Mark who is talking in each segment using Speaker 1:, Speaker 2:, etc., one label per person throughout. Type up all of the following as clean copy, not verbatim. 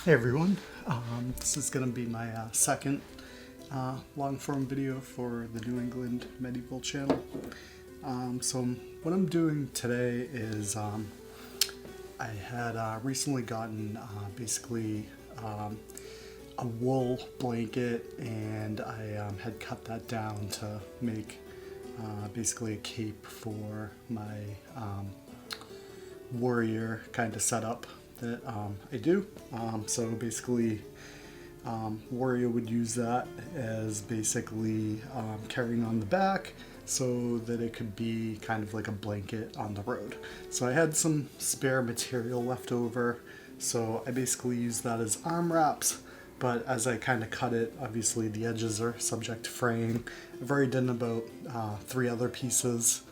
Speaker 1: Hey everyone, this is going to be my second long form video for the New England Medieval channel. So what I'm doing today is I had recently gotten basically a wool blanket, and I had cut that down to make basically a cape for my warrior kind of setup that I do. So basically, warrior would use that as basically carrying on the back so that it could be kind of like a blanket on the road. So I had some spare material left over, so I basically used that as arm wraps. But as I kind of cut it, obviously the edges are subject to fraying. I've already done about 3 other pieces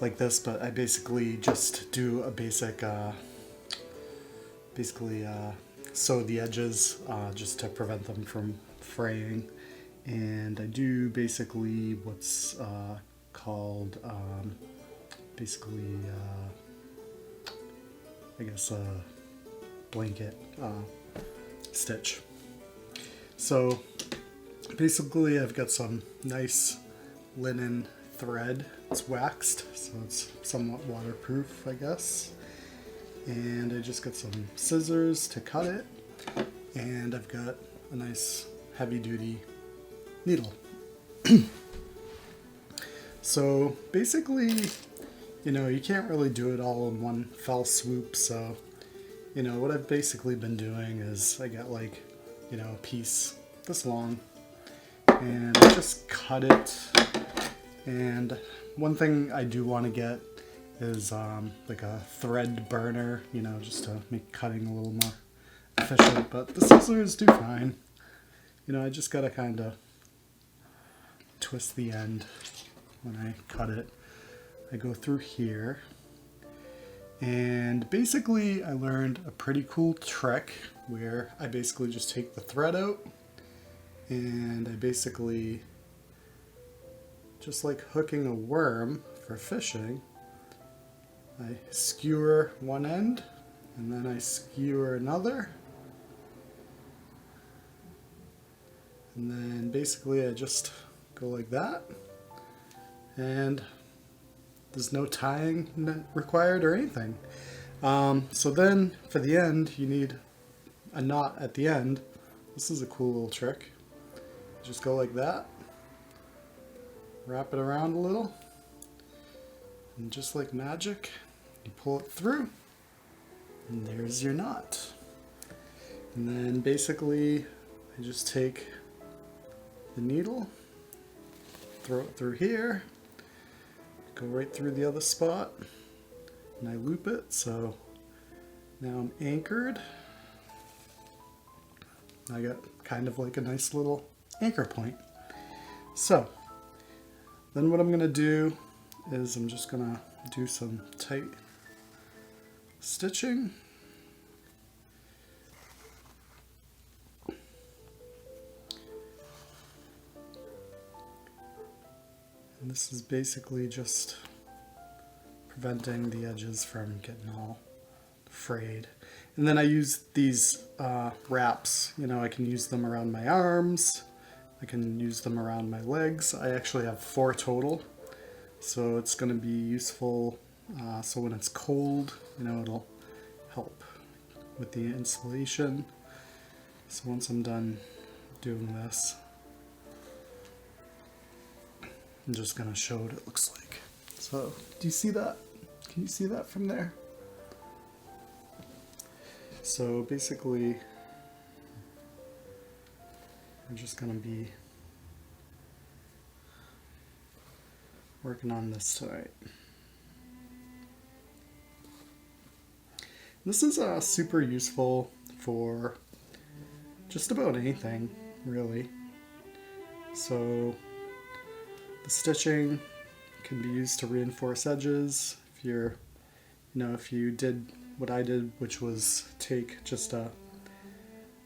Speaker 1: like this, but I basically just do a basic, sew the edges just to prevent them from fraying. And I do basically what's called basically, I guess, a blanket stitch. So basically I've got some nice linen thread. It's waxed, so it's somewhat waterproof, I guess. And I just got some scissors to cut it, and I've got a nice heavy-duty needle. So basically, you can't really do it all in one fell swoop, so what I've basically been doing is I got like, a piece this long, and I just cut it. And one thing I do want to get is like a thread burner, just to make cutting a little more efficient. But the scissors do fine. I just gotta kind of twist the end when I cut it. I go through here. And basically I learned a pretty cool trick where I basically just take the thread out, and I basically, just like hooking a worm for fishing, I skewer one end and then I skewer another, and then basically I just go like that, and there's no tying required or anything. So then for the end, you need a knot at the end. This is a cool little trick. Just go like that, wrap it around a little, and just like magic, you pull it through, and there's your knot. And then basically I just take the needle, throw it through here, go right through the other spot, and I loop it, so now I'm anchored. I got kind of like a nice little anchor point. So then what I'm going to do is I'm just going to do some tight stitching. And this is basically just preventing the edges from getting all frayed. And then I use these wraps. I can use them around my arms. I can use them around my legs. I actually have 4 total, so it's going to be useful. So when it's cold, it'll help with the insulation. So once I'm done doing this, I'm just going to show what it looks like. So do you see that? Can you see that from there? So basically, I'm just going to be working on this tonight. This is super useful for just about anything, really. So the stitching can be used to reinforce edges. If you did what I did, which was take just a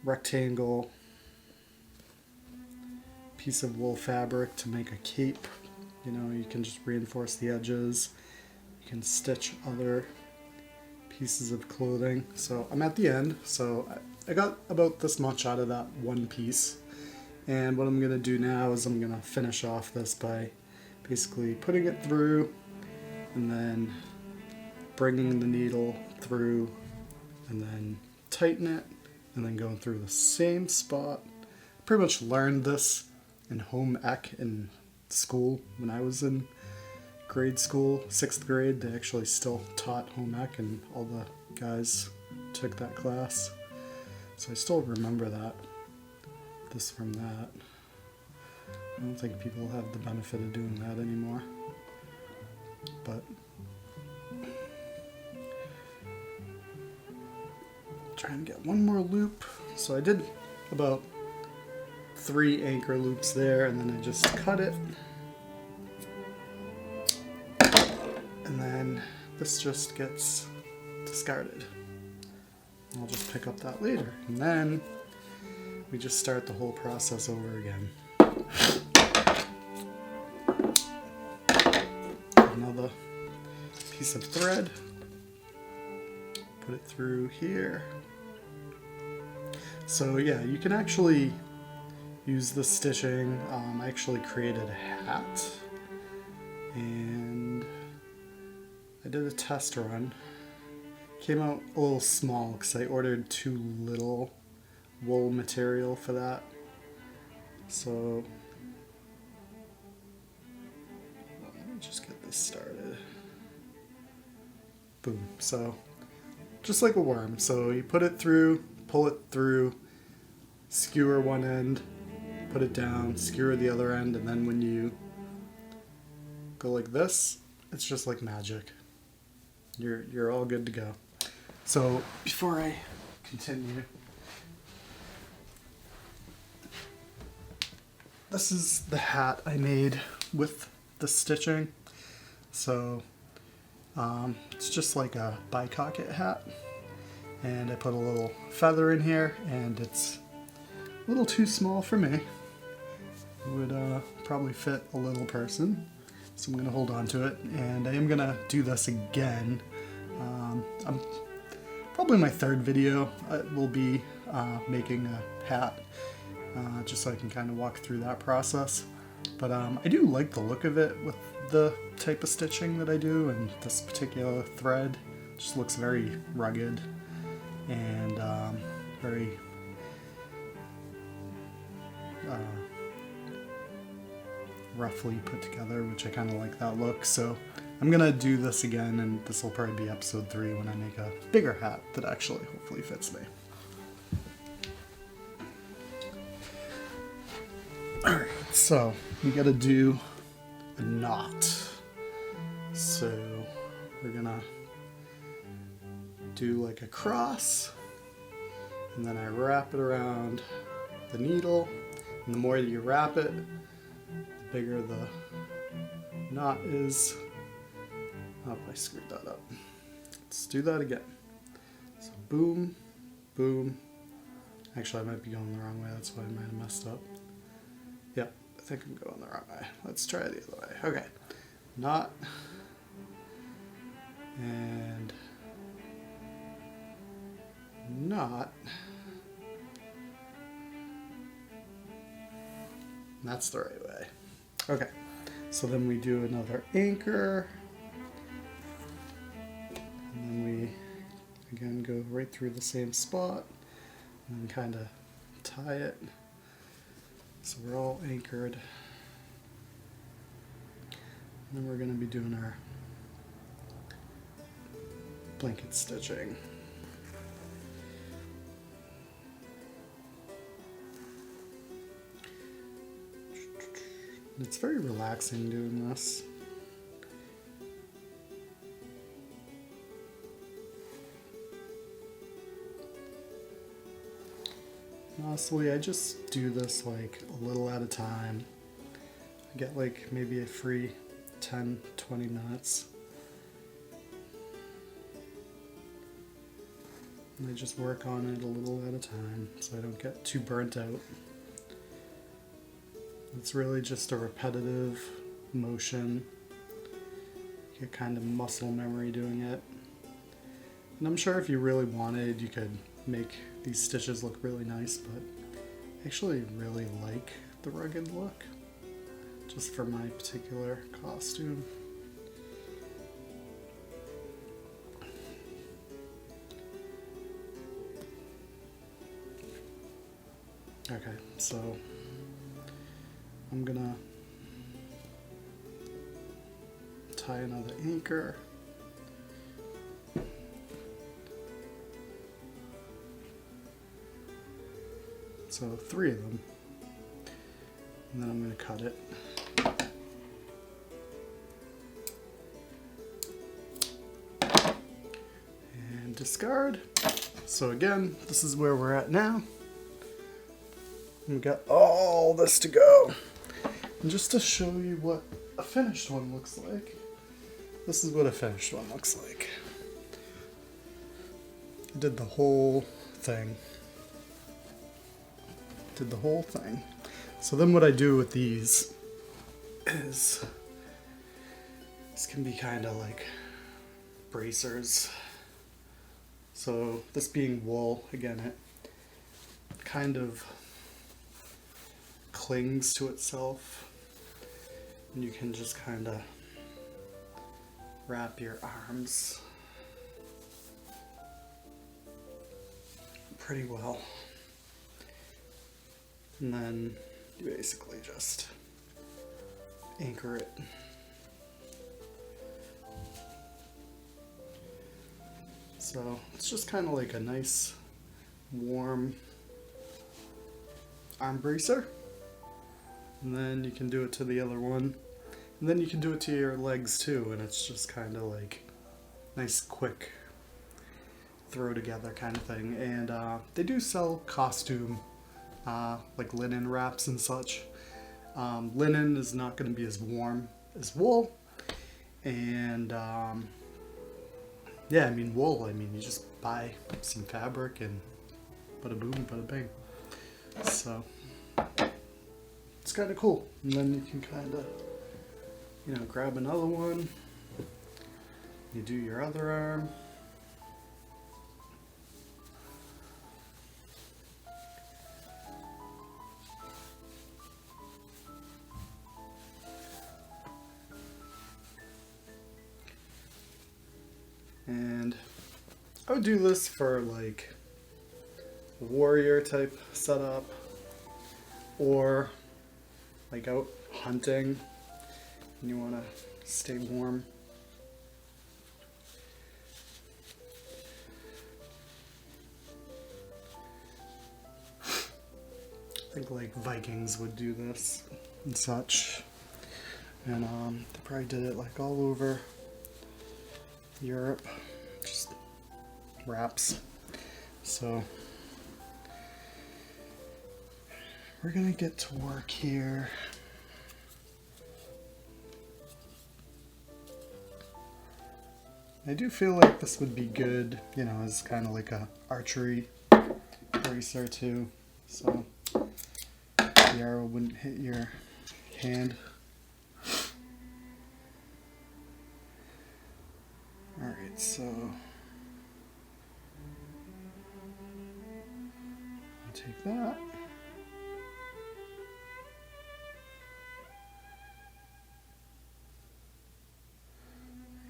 Speaker 1: rectangle piece of wool fabric to make a cape, you can just reinforce the edges. You can stitch other pieces of clothing. So I'm at the end, so I got about this much out of that one piece. And what I'm going to do now is I'm going to finish off this by basically putting it through and then bringing the needle through and then tighten it and then going through the same spot. Pretty much learned this in home ec in school when I was in grade school, 6th grade. They actually still taught home ec and all the guys took that class. So I still remember this from that. I don't think people have the benefit of doing that anymore. But try and get one more loop. So I did about 3 anchor loops there, and then I just cut it. And then this just gets discarded. I'll just pick up that later. And then we just start the whole process over again. Another piece of thread. Put it through here. So yeah, you can actually use the stitching. I actually created a hat. And I did a test run. Came out a little small because I ordered too little wool material for that. So let me just get this started. Boom. So just like a worm. So you put it through, pull it through, skewer one end, put it down, skewer the other end, and then when you go like this, it's just like magic. You're all good to go. So before I continue, this is the hat I made with the stitching. So it's just like a bicocket hat, and I put a little feather in here, and it's a little too small for me. It would probably fit a little person. So I'm going to hold on to it, and I am going to do this again. Probably my 3rd video will be making a hat, just so I can kind of walk through that process. But I do like the look of it with the type of stitching that I do, and this particular thread just looks very rugged and very roughly put together, which I kind of like that look. So I'm gonna do this again, and this will probably be episode 3 when I make a bigger hat that actually hopefully fits me. Alright, so we gotta do a knot. So we're gonna do like a cross, and then I wrap it around the needle, and the more you wrap it, the bigger the knot is. Oh, I screwed that up. Let's do that again. So boom, boom. Actually, I might be going the wrong way. That's why I might have messed up. Yep, I think I'm going the wrong way. Let's try the other way. Okay. Knot. And knot. And that's the right way. Okay. So then we do another anchor. And then we again go right through the same spot and kind of tie it so we're all anchored. And then we're going to be doing our blanket stitching. It's very relaxing doing this. Honestly, I just do this like a little at a time. I get like maybe a free 10-20 minutes. And I just work on it a little at a time so I don't get too burnt out. It's really just a repetitive motion. You get kind of muscle memory doing it. And I'm sure if you really wanted, you could make these stitches look really nice, but I actually really like the rugged look, just for my particular costume. Okay, so I'm gonna tie another anchor. So 3 of them. And then I'm going to cut it. And discard. So again, this is where we're at now. We've got all this to go. And just to show you what a finished one looks like, this is what a finished one looks like. I did the whole thing. Did the whole thing. So then what I do with these is, this can be kind of like bracers. So this being wool, again, it kind of clings to itself, and you can just kind of wrap your arms pretty well. And then you basically just anchor it. So it's just kind of like a nice warm arm bracer. And then you can do it to the other one. And then you can do it to your legs too, and it's just kind of like nice quick throw together kind of thing. And they do sell costume like linen wraps and such. Linen is not going to be as warm as wool, and yeah, I mean wool, I mean you just buy some fabric and bada boom, bada bing. So it's kind of cool. And then you can kind of, you know, grab another one, you do your other arm. And I would do this for like a warrior type setup, or like out hunting and you want to stay warm. I think like Vikings would do this and such, and they probably did it like all over Europe, just wraps. So we're gonna get to work here. I do feel like this would be good, you know, as kind of like a archery bracer too, so the arrow wouldn't hit your hand. Alright, so I'll take that.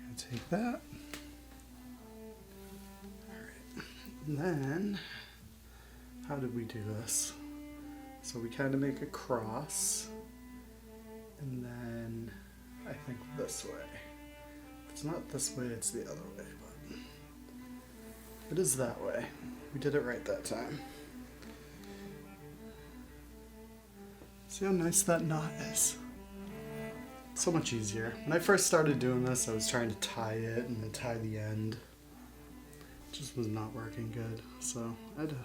Speaker 1: I'll take that. Alright, and then how did we do this? So we kind of make a cross, and then I think this way. It's not this way, it's the other way, but it is that way. We did it right that time. See how nice that knot is? So much easier. When I first started doing this, I was trying to tie it and then tie the end. It just was not working good, so I had to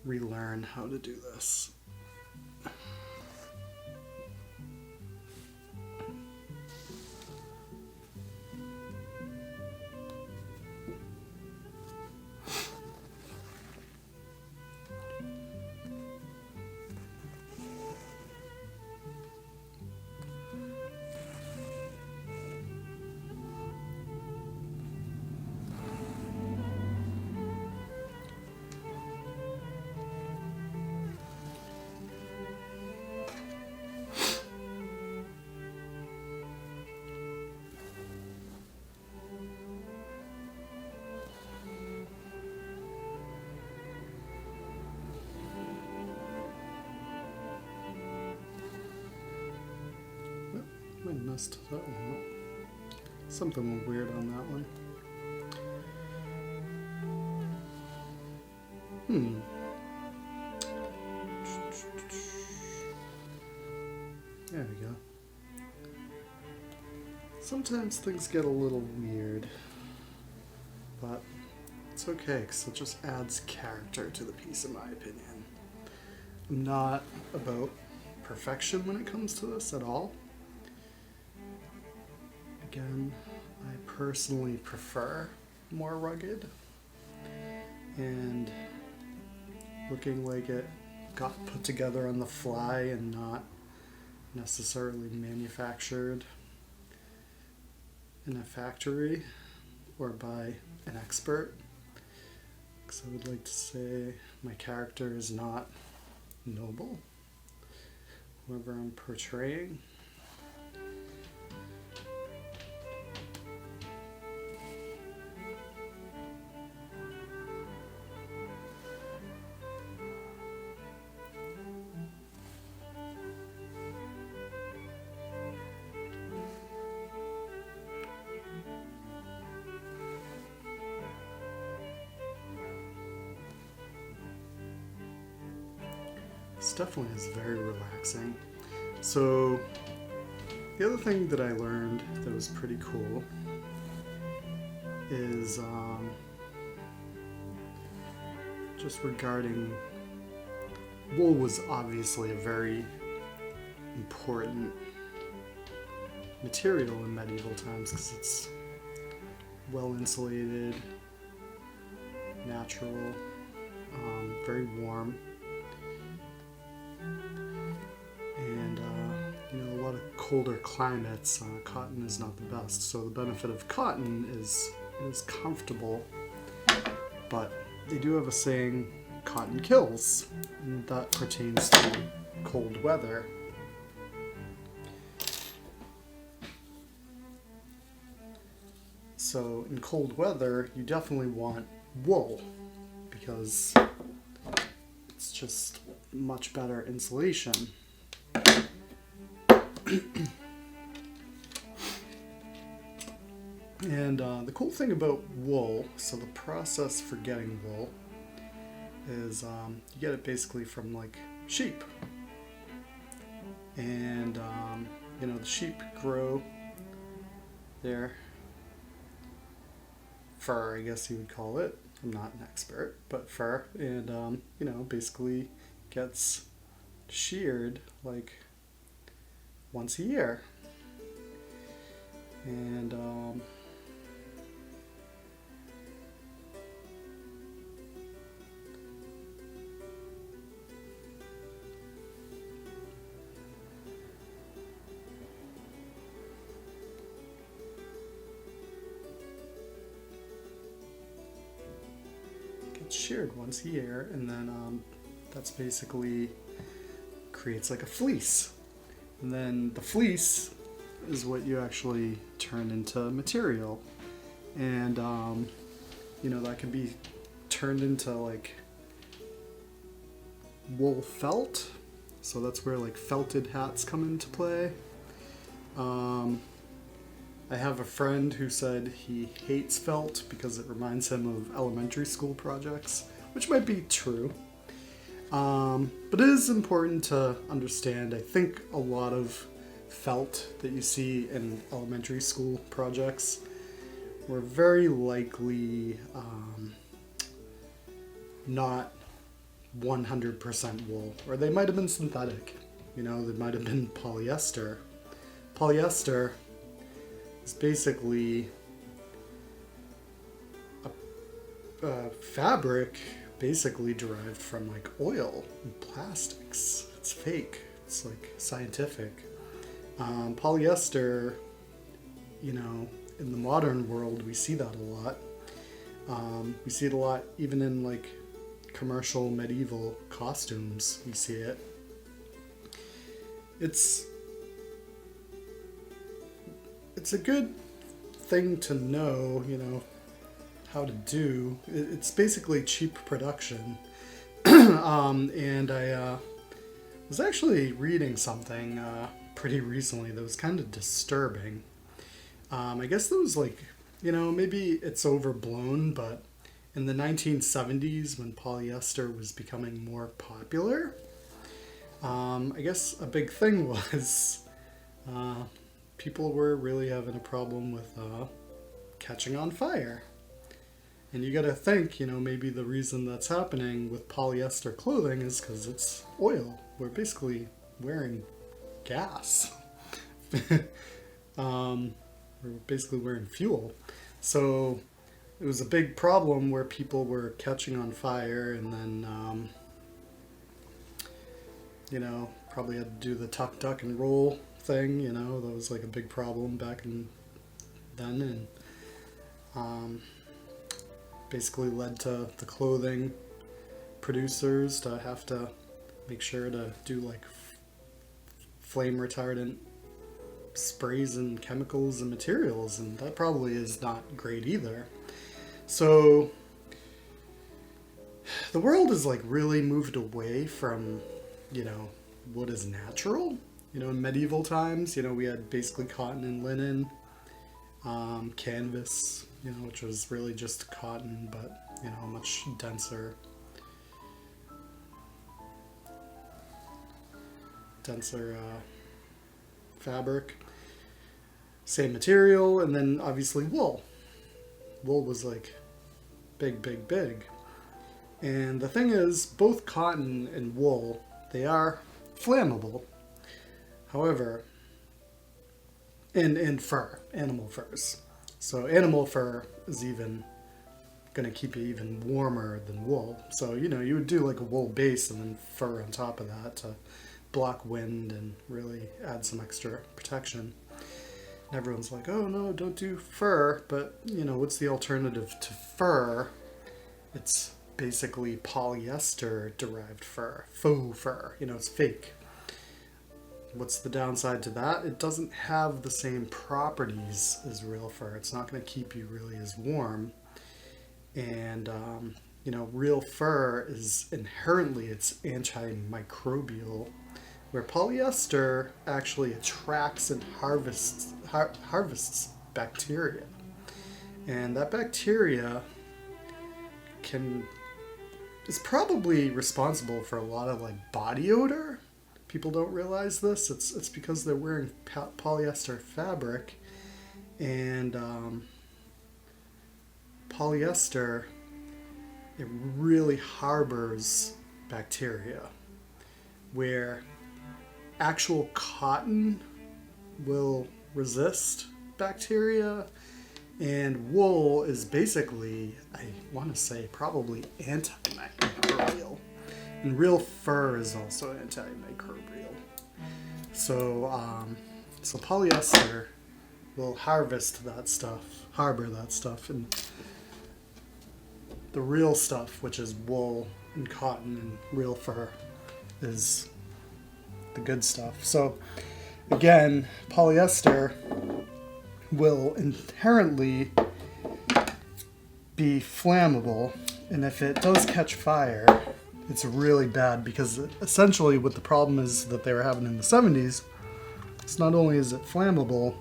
Speaker 1: relearn how to do this. honest. Oh, well, something weird on that one. There we go. Sometimes things get a little weird, but it's okay because it just adds character to the piece, in my opinion. I'm not about perfection when it comes to this at all. Again, I personally prefer more rugged and looking like it got put together on the fly and not necessarily manufactured in a factory or by an expert. Because I would like to say my character is not noble, whoever I'm portraying. This definitely is very relaxing. So the other thing that I learned that was pretty cool is just regarding wool was obviously a very important material in medieval times because it's well insulated, natural, very warm. And a lot of colder climates, cotton is not the best. So the benefit of cotton is it is comfortable, but they do have a saying, cotton kills, and that pertains to cold weather. So in cold weather, you definitely want wool because it's just much better insulation. And the cool thing about wool, so the process for getting wool is you get it basically from like sheep. And the sheep grow their fur, I guess you would call it. I'm not an expert, but fur, and basically gets sheared like once a year. And gets sheared once a year, and then that's basically creates like a fleece. And then the fleece is what you actually turn into material. And, that can be turned into like wool felt. So that's where like felted hats come into play. I have a friend who said he hates felt because it reminds him of elementary school projects, which might be true. But it is important to understand, I think a lot of felt that you see in elementary school projects were very likely not 100% wool, or they might have been synthetic. They might have been polyester. Polyester is basically a fabric basically derived from like oil and plastics. It's fake. It's like scientific. Polyester, in the modern world, we see that a lot. We see it a lot even in like commercial medieval costumes. We see it. It's a good thing to know, how to do. It's basically cheap production. And I was actually reading something pretty recently that was kind of disturbing. I guess that was like, maybe it's overblown, but in the 1970s when polyester was becoming more popular, I guess a big thing was people were really having a problem with catching on fire. And you got to think, maybe the reason that's happening with polyester clothing is because it's oil. We're basically wearing gas. We're basically wearing fuel. So it was a big problem where people were catching on fire, and then, probably had to do the tuck, duck, and roll thing. That was like a big problem back then. And basically led to the clothing producers to have to make sure to do like flame retardant sprays and chemicals and materials, and that probably is not great either. So the world has like really moved away from what is natural. In medieval times, we had basically cotton and linen, canvas, which was really just cotton, but much denser fabric, same material. And then obviously wool was like big. And the thing is, both cotton and wool, they are flammable. However, and fur, animal furs. So animal fur is even going to keep you even warmer than wool. So, you would do like a wool base and then fur on top of that to block wind and really add some extra protection. And everyone's like, oh no, don't do fur. But, what's the alternative to fur? It's basically polyester derived fur, faux fur. It's fake. What's the downside to that? It doesn't have the same properties as real fur. It's not going to keep you really as warm. And, real fur is inherently, it's antimicrobial, where polyester actually attracts and harvests bacteria. And that bacteria is probably responsible for a lot of like body odor. People don't realize this. It's because they're wearing polyester fabric, and polyester, it really harbors bacteria, where actual cotton will resist bacteria, and wool is basically, I want to say, probably antimicrobial. And real fur is also antimicrobial. So polyester will harbor that stuff, and the real stuff, which is wool and cotton and real fur, is the good stuff. So again, polyester will inherently be flammable, and if it does catch fire, it's really bad, because essentially what the problem is that they were having in the 70s, it's not only is it flammable,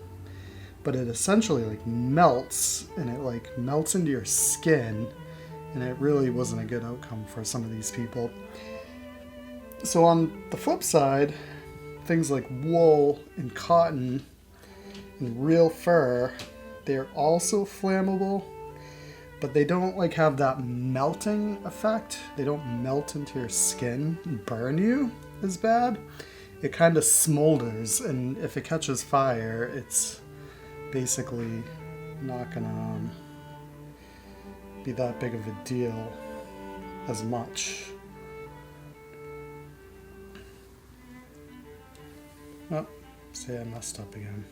Speaker 1: but it essentially like melts, and it like melts into your skin, and it really wasn't a good outcome for some of these people. So on the flip side, things like wool and cotton and real fur, they're also flammable, but they don't like have that melting effect. They don't melt into your skin and burn you as bad. It kind of smolders, and if it catches fire, it's basically not gonna be that big of a deal as much. Oh, see, I messed up again.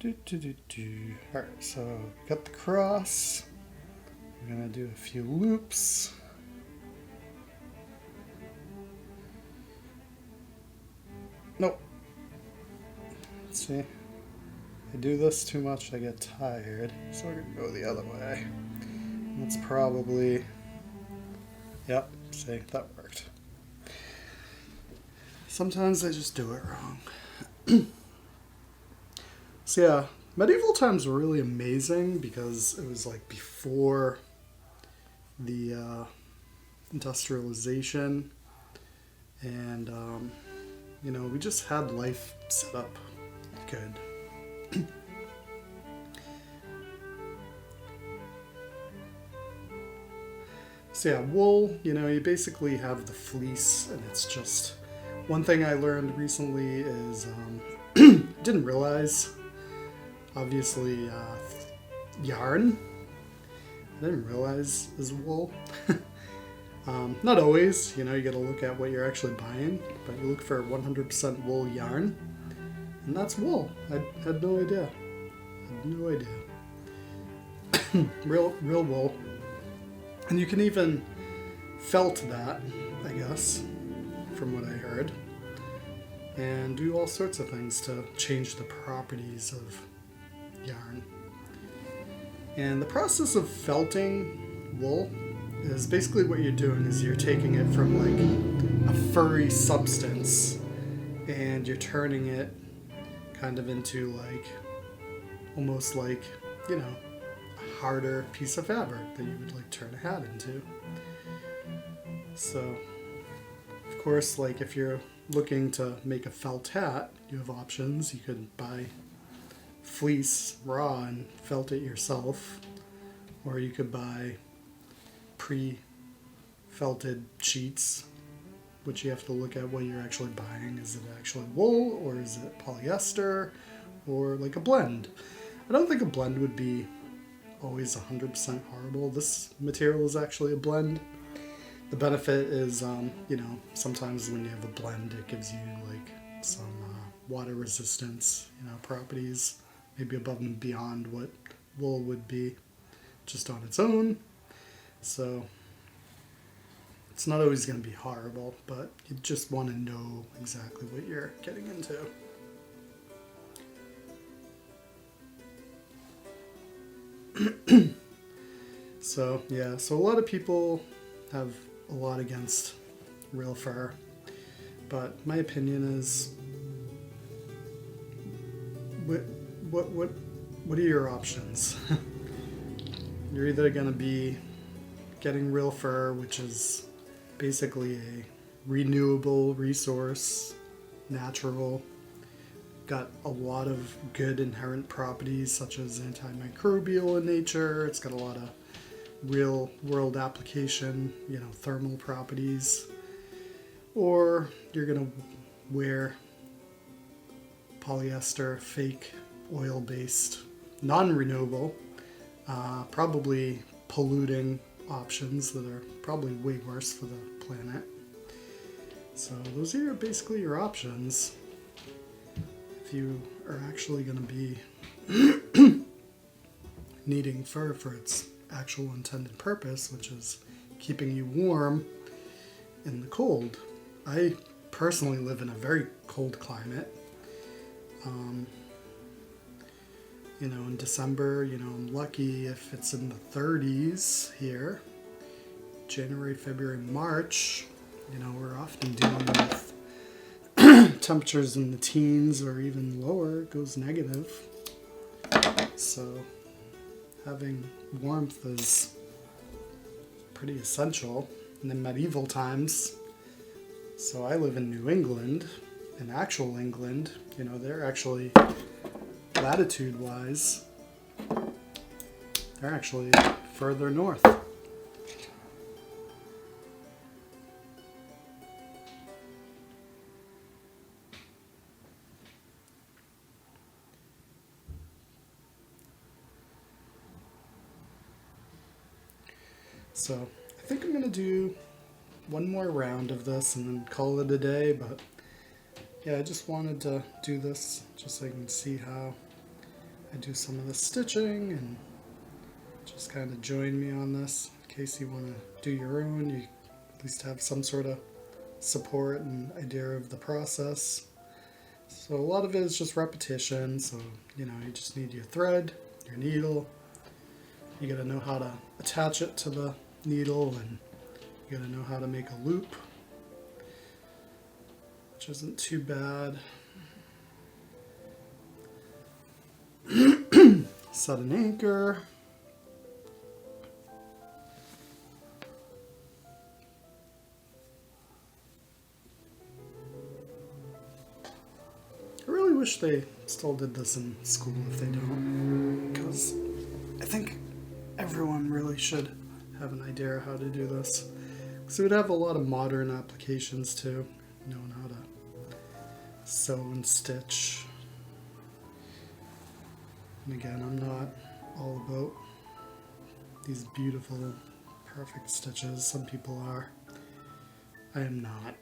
Speaker 1: Alright, so got the cross. I'm gonna do a few loops. Nope. Let's see. I do this too much, I get tired. So we're gonna go the other way. That's probably... Yep, see, that worked. Sometimes I just do it wrong. So yeah, medieval times were really amazing because it was like before the industrialization, and we just had life set up good. So yeah, wool, you basically have the fleece, and it's just one thing I learned recently is didn't realize, obviously, yarn. I didn't realize is wool. Not always, you gotta look at what you're actually buying, but you look for 100% wool yarn, and that's wool. I had no idea. Had no idea. Real wool. And you can even felt that, I guess, from what I heard, and do all sorts of things to change the properties of yarn. And the process of felting wool is basically what you're doing is you're taking it from like a furry substance and you're turning it kind of into like almost like, a harder piece of fabric that you would like turn a hat into. So, of course, like if you're looking to make a felt hat, you have options. You could buy fleece raw and felt it yourself, or you could buy pre-felted sheets, which you have to look at what you're actually buying. Is it actually wool, or is it polyester, or like a blend? I don't think a blend would be always 100% horrible. This material is actually a blend. The benefit is, sometimes when you have a blend, it gives you like some water resistance, properties, maybe above and beyond what wool would be just on its own. So it's not always going to be horrible, but you just want to know exactly what you're getting into. So a lot of people have a lot against real fur, but my opinion is, what are your options? You're either going to be getting real fur, which is basically a renewable resource, natural, got a lot of good inherent properties such as antimicrobial in nature. It's got a lot of real world application, thermal properties. Or you're going to wear polyester, fake oil-based, non-renewable, probably polluting options that are probably way worse for the planet. So those are basically your options if you are actually going to be needing fur for its actual intended purpose, which is keeping you warm in the cold. I personally live in a very cold climate. In December, I'm lucky if it's in the 30s here. January, February, March, we're often dealing with temperatures in the teens or even lower. It goes negative. So having warmth is pretty essential. And in medieval times, so I live in New England, in actual England, they're actually, latitude-wise, they're actually further north. So I think I'm going to do one more round of this and then call it a day, but yeah, I just wanted to do this just so you can see how I do some of the stitching, and just kind of join me on this in case you want to do your own. You at least have some sort of support and idea of the process. So a lot of it is just repetition, so you just need your thread, your needle. You gotta know how to attach it to the needle, and you gotta know how to make a loop, which isn't too bad. set an anchor. I really wish they still did this in school if they don't, because I think everyone really should have an idea of how to do this. Because it would have a lot of modern applications too, knowing how to sew and stitch. And again, I'm not all about these beautiful, perfect stitches. Some people are. I am not.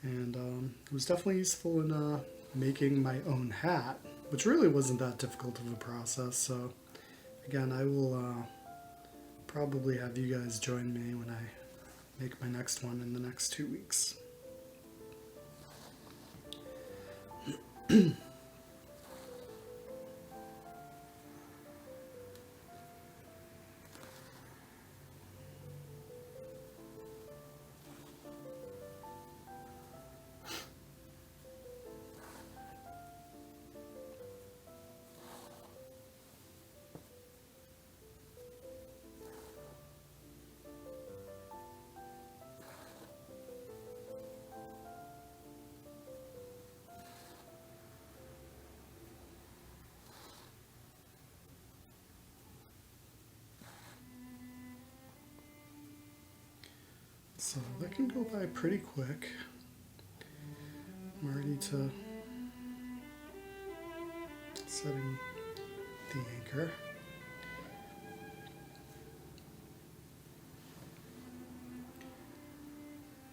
Speaker 1: And it was definitely useful in making my own hat, which really wasn't that difficult of a process. So again, I will probably have you guys join me when I make my next one in the next 2 weeks. So that can go by pretty quick. I'm ready to setting the anchor.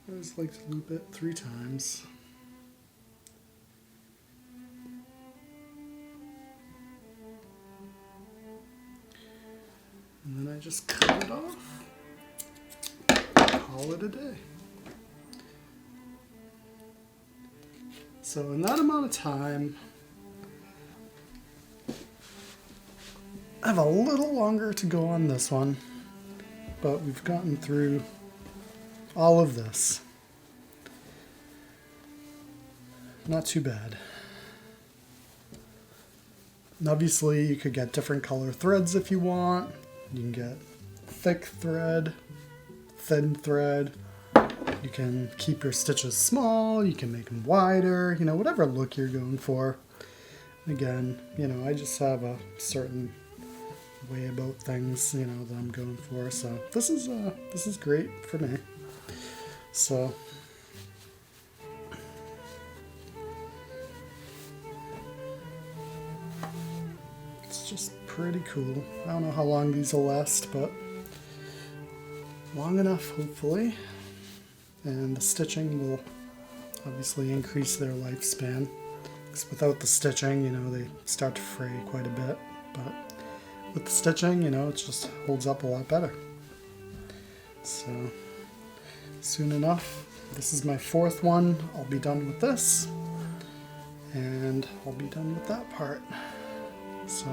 Speaker 1: I always like to loop it 3 times. And then I just cut it off. Call it a day. So in that amount of time, I have a little longer to go on this one, but we've gotten through all of this. Not too bad. And obviously you could get different color threads if you want. You can get thick thread, thin thread. You can keep your stitches small, you can make them wider, you know, whatever look you're going for. Again, you know, I just have a certain way about things, you know, that I'm going for. So this is great for me. So it's just pretty cool. I don't know how long these will last, but long enough, hopefully. And the stitching will obviously increase their lifespan. Because without the stitching, you know, they start to fray quite a bit. But with the stitching, you know, it just holds up a lot better. So soon enough, this is my 4th one. I'll be done with this. And I'll be done with that part. So,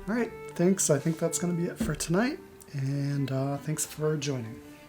Speaker 1: alright, thanks. I think that's going to be it for tonight. And thanks for joining.